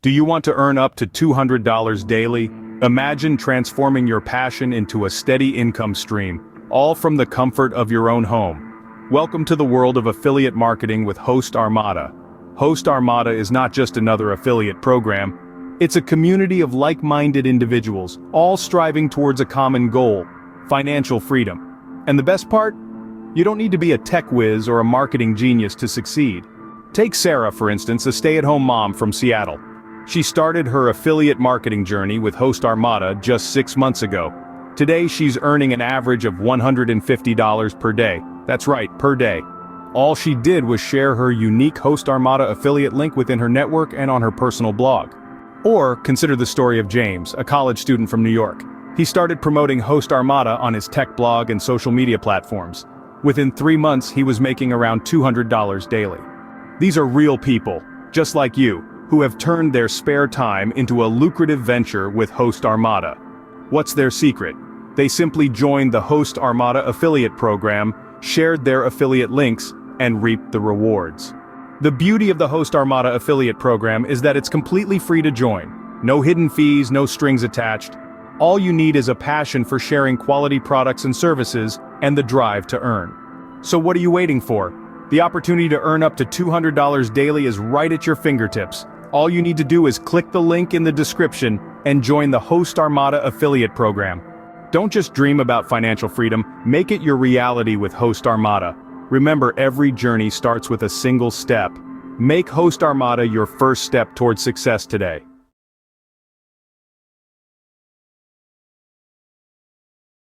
Do you want to earn up to $200 daily? Imagine transforming your passion into a steady income stream, all from the comfort of your own home. Welcome to the world of affiliate marketing with Hostarmada. Hostarmada is not just another affiliate program, it's a community of like-minded individuals, all striving towards a common goal: financial freedom. And the best part? You don't need to be a tech whiz or a marketing genius to succeed. Take Sarah, for instance, a stay-at-home mom from Seattle. She started her affiliate marketing journey with Hostarmada just 6 months ago. Today she's earning an average of $150 per day. That's right, per day. All she did was share her unique Hostarmada affiliate link within her network and on her personal blog. Or consider the story of James, a college student from New York. He started promoting Hostarmada on his tech blog and social media platforms. Within 3 months, he was making around $200 daily. These are real people, just like you, who have turned their spare time into a lucrative venture with Hostarmada. What's their secret? They simply joined the Hostarmada affiliate program, shared their affiliate links, and reaped the rewards. The beauty of the Hostarmada affiliate program is that it's completely free to join. No hidden fees, no strings attached. All you need is a passion for sharing quality products and services, and the drive to earn. So what are you waiting for? The opportunity to earn up to $200 daily is right at your fingertips. All you need to do is click the link in the description and join the Hostarmada affiliate program. Don't just dream about financial freedom, make it your reality with Hostarmada. Remember, every journey starts with a single step. Make Hostarmada your first step towards success today.